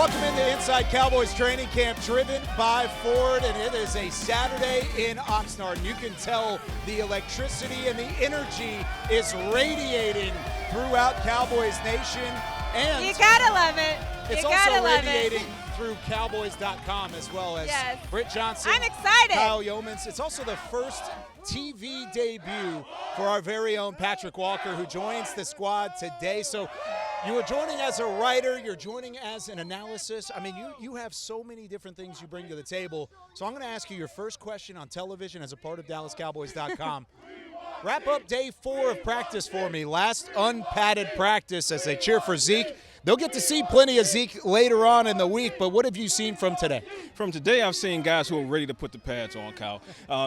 Welcome into Inside Cowboys Training Camp, driven by Ford, and it is a Saturday in Oxnard. You can tell the electricity and the energy is radiating throughout Cowboys Nation. And you gotta love it. It's also radiating through Cowboys.com as well as Britt Johnson. I'm excited. Kyle Yeomans. It's also the first TV debut for our very own Patrick Walker, who joins the squad today. So you are joining as a writer. You're joining as an analysis. I mean, you have so many different things you bring to the table. So I'm going to ask you your first question on television as a part of DallasCowboys.com. Wrap up day 4 of practice for me. Last unpadded practice as they cheer for Zeke. They'll get to see plenty of Zeke later on in the week, but what have you seen from today? From today, I've seen guys who are ready to put the pads on, Kyle.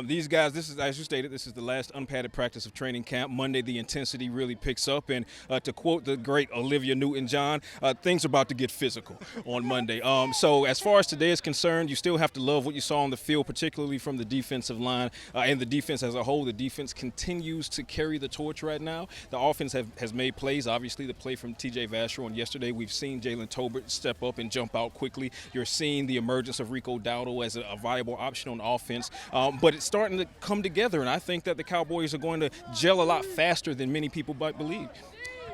These guys, this is, as you stated, this is the last unpadded practice of training camp. Monday, the intensity really picks up, and to quote the great Olivia Newton-John, things are about to get physical on Monday. So as far as today is concerned, you still have to love what you saw on the field, particularly from the defensive line and the defense as a whole. The defense continues to carry the torch right now. The offense has made plays. Obviously, the play from T.J. Vasher on yesterday, we've seen Jalen Tolbert step up and jump out quickly. You're seeing the emergence of Rico Dowdle as a viable option on offense. But it's starting to come together, and I think that the Cowboys are going to gel a lot faster than many people might believe.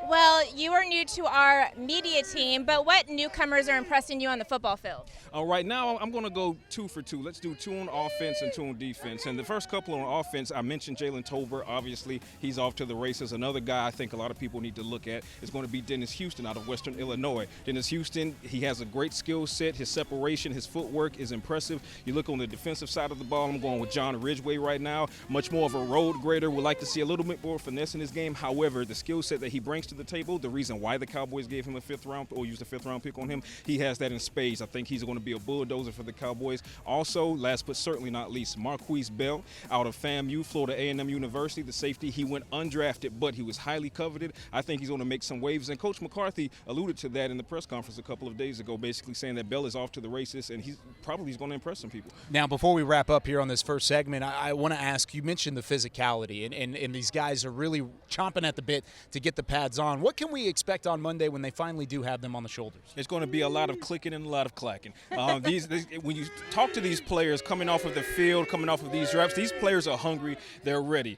Well, you are new to our media team, but what newcomers are impressing you on the football field? Right now, I'm going to go 2 for 2. Let's do 2 on offense and 2 on defense. And the first couple on offense, I mentioned Jalen Tolbert. Obviously, he's off to the races. Another guy I think a lot of people need to look at is going to be Dennis Houston out of Western Illinois. Dennis Houston, he has a great skill set. His separation, his footwork is impressive. You look on the defensive side of the ball, I'm going with John Ridgway right now. Much more of a road grader. Would like to see a little bit more finesse in his game. However, the skill set that he brings to the table, the reason why the Cowboys gave him a 5th round or used a 5th round pick on him, he has that in spades. I think he's going to be a bulldozer for the Cowboys. Also, last but certainly not least, Marquise Bell out of FAMU, Florida A&M University, the safety. He went undrafted, but he was highly coveted. I think he's going to make some waves, and Coach McCarthy alluded to that in the press conference a couple of days ago, basically saying that Bell is off to the races, and he's probably going to impress some people. Now, before we wrap up here on this first segment, I want to ask, you mentioned the physicality, and these guys are really chomping at the bit to get the pads on. What can we expect on Monday when they finally do have them on the shoulders? It's going to be a lot of clicking and a lot of clacking. When you talk to these players coming off of the field, coming off of these reps, these players are hungry. They're ready.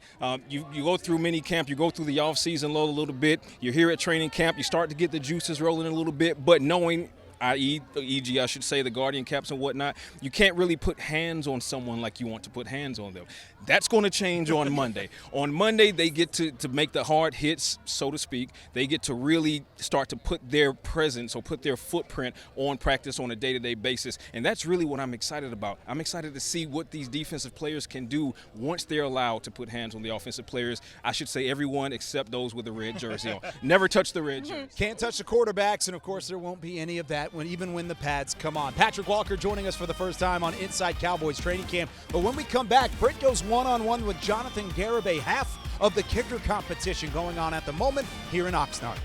You go through mini camp, you go through the off-season lull a little bit. You're here at training camp. You start to get the juices rolling a little bit, but knowing e.g., I should say, the Guardian caps and whatnot, you can't really put hands on someone like you want to put hands on them. That's going to change on Monday. On Monday, they get to make the hard hits, so to speak. They get to really start to put their presence or put their footprint on practice on a day-to-day basis, and that's really what I'm excited about. I'm excited to see what these defensive players can do once they're allowed to put hands on the offensive players. I should say everyone except those with the red jersey on. Never touch the red jersey. Can't touch the quarterbacks, and, of course, there won't be any of that even when the pads come on. Patrick Walker joining us for the first time on Inside Cowboys Training Camp. But when we come back, Britt goes one-on-one with Jonathan Garibay, half of the kicker competition going on at the moment here in Oxnard.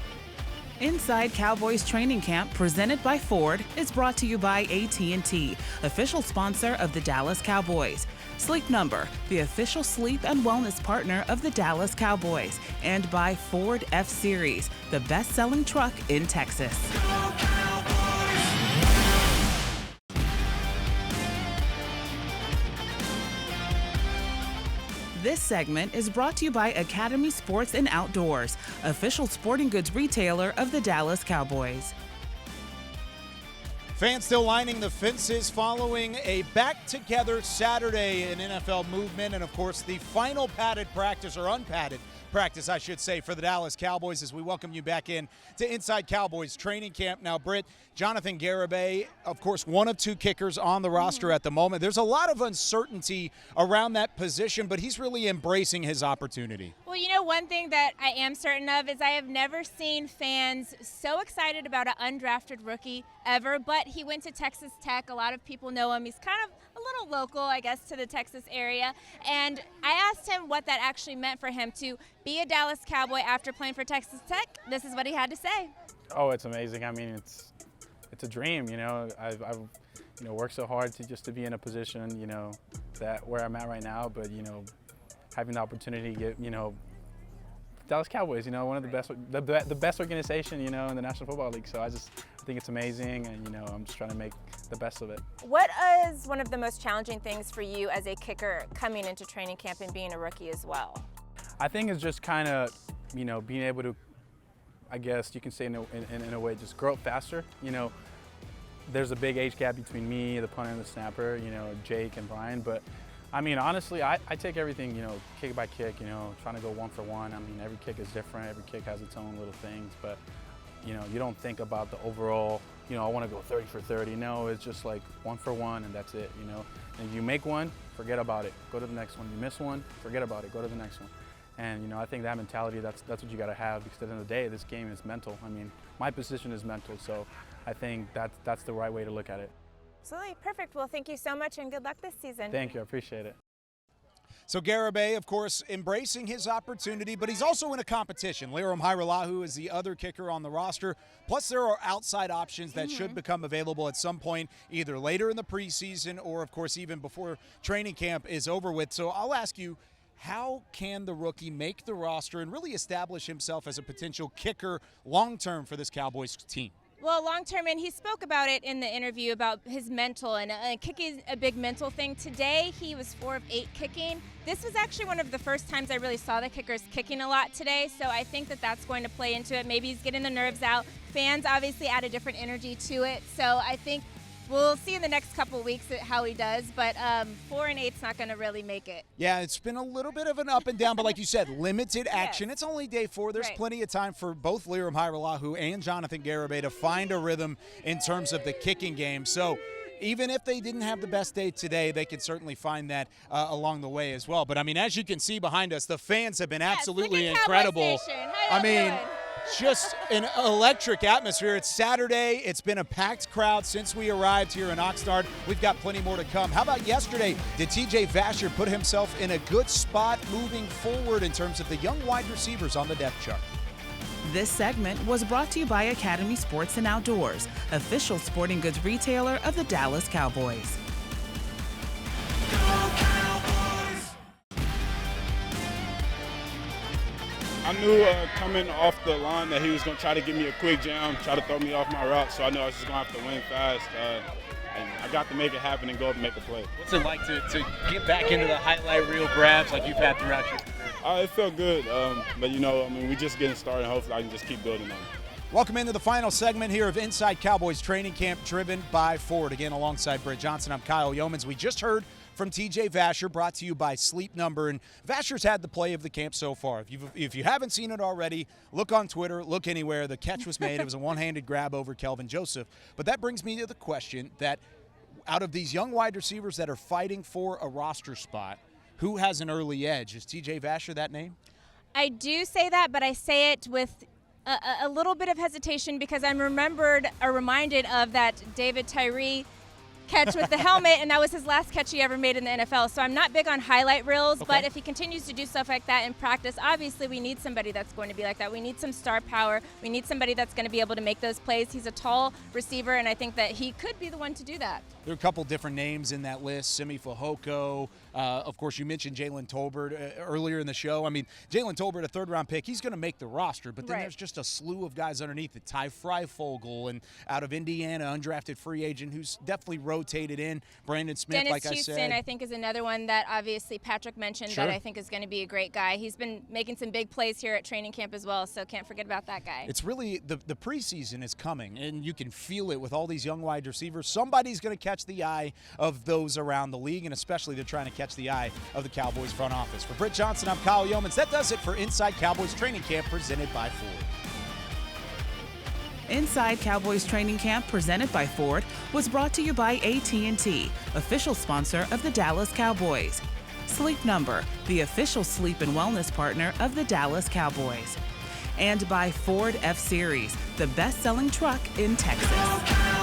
Inside Cowboys Training Camp, presented by Ford, is brought to you by AT&T, official sponsor of the Dallas Cowboys. Sleep Number, the official sleep and wellness partner of the Dallas Cowboys. And by Ford F-Series, the best-selling truck in Texas. This segment is brought to you by Academy Sports and Outdoors, official sporting goods retailer of the Dallas Cowboys. Fans still lining the fences following a back-together Saturday in NFL movement, and, of course, the final padded practice, or unpadded practice, I should say, for the Dallas Cowboys as we welcome you back in to Inside Cowboys Training Camp. Now, Britt, Jonathan Garibay, of course, one of 2 kickers on the roster at the moment. There's a lot of uncertainty around that position, but he's really embracing his opportunity. Well, you know, one thing that I am certain of is I have never seen fans so excited about an undrafted rookie ever, but he went to Texas Tech. A lot of people know him. He's kind of a little local, I guess, to the Texas area. And I asked him what that actually meant for him to be a Dallas Cowboy after playing for Texas Tech. This is what he had to say. Oh, it's amazing. I mean, it's a dream, you know. I've worked so hard to be in a position, you know, that where I'm at right now, but, you know, having the opportunity to get, you know, Dallas Cowboys, you know, one of the best, the best organization, you know, in the National Football League. So I think it's amazing, and you know, I'm just trying to make the best of it. What is one of the most challenging things for you as a kicker coming into training camp and being a rookie as well? I think it's just kind of, you know, being able to, I guess you can say in a way, just grow up faster. You know, there's a big age gap between me, the punter and the snapper, you know, Jake and Brian, but I mean, honestly, I take everything, you know, kick by kick, you know, trying to go 1 for 1. I mean, every kick is different. Every kick has its own little things, but, you know, you don't think about the overall, you know, I want to go 30 for 30. No, it's just like 1 for 1, and that's it, you know. And if you make one, forget about it. Go to the next one. You miss one, forget about it. Go to the next one. And, you know, I think that mentality, that's what you got to have, because at the end of the day, this game is mental. I mean, my position is mental, so I think that's the right way to look at it. Absolutely, perfect. Well, thank you so much, and good luck this season. Thank you, I appreciate it. So Garibay, of course, embracing his opportunity, but he's also in a competition. Liram Hajrullahu is the other kicker on the roster. Plus, there are outside options that should become available at some point, either later in the preseason or, of course, even before training camp is over with. So I'll ask you, how can the rookie make the roster and really establish himself as a potential kicker long-term for this Cowboys team? Well, long-term, and he spoke about it in the interview about his mental, and kicking is a big mental thing. Today, he was 4 of 8 kicking. This was actually one of the first times I really saw the kickers kicking a lot today, so I think that that's going to play into it. Maybe he's getting the nerves out. Fans obviously add a different energy to it, so I think we'll see in the next couple of weeks how he does, but 4 and 8's not going to really make it. Yeah, it's been a little bit of an up and down, but like you said, limited action. It's only day 4. There's plenty of time for both Liram Hajrullahu and Jonathan Garibay to find a rhythm in terms of the kicking game. So even if they didn't have the best day today, they can certainly find that along the way as well. But, I mean, as you can see behind us, the fans have been absolutely incredible. I mean, just an electric atmosphere. It's Saturday. It's been a packed crowd since we arrived here in Oxnard. We've got plenty more to come. How about yesterday? Did TJ Vasher put himself in a good spot moving forward in terms of the young wide receivers on the depth chart? This segment was brought to you by Academy Sports and Outdoors, official sporting goods retailer of the Dallas Cowboys. I knew coming off the line that he was going to try to give me a quick jam, try to throw me off my route, so I knew I was just going to have to win fast. And I got to make it happen and go up and make a play. What's it like to get back into the highlight reel grabs like you've had throughout your career? It felt good, but, you know, I mean, we're just getting started. Hopefully I can just keep building on it. Welcome into the final segment here of Inside Cowboys Training Camp, driven by Ford. Again, alongside Britt Johnson, I'm Kyle Yeomans. We just heard from TJ Vasher, brought to you by Sleep Number. And Vasher's had the play of the camp so far. If you haven't seen it already, look on Twitter, look anywhere. The catch was made. It was a one-handed grab over Kelvin Joseph. But that brings me to the question that out of these young wide receivers that are fighting for a roster spot, who has an early edge? Is TJ Vasher that name? I do say that, but I say it with a little bit of hesitation because I'm reminded of that David Tyree catch with the helmet, and that was his last catch he ever made in the NFL. So I'm not big on highlight reels, but if he continues to do stuff like that in practice, obviously we need somebody that's going to be like that. We need some star power. We need somebody that's going to be able to make those plays. He's a tall receiver, and I think that he could be the one to do that. There are a couple different names in that list. Simi Fehoko. Of course, you mentioned Jalen Tolbert earlier in the show. I mean, Jalen Tolbert, a third-round pick, he's going to make the roster, but then there's just a slew of guys underneath it. Ty Freifogel, and out of Indiana, undrafted free agent who's definitely rotated in. Brandon Smith, Dennis like Houston, I said. I think, is another one that obviously Patrick mentioned that I think is going to be a great guy. He's been making some big plays here at training camp as well, so can't forget about that guy. It's really the preseason is coming, and you can feel it with all these young wide receivers. Somebody's going to catch the eye of those around the league, and especially they're trying to catch the eye of the Cowboys front office. For Britt Johnson, I'm Kyle Yeomans. That does it for Inside Cowboys Training Camp presented by Ford. Inside Cowboys Training Camp presented by Ford was brought to you by AT&T, official sponsor of the Dallas Cowboys. Sleep Number, the official sleep and wellness partner of the Dallas Cowboys. And by Ford F-Series, the best-selling truck in Texas.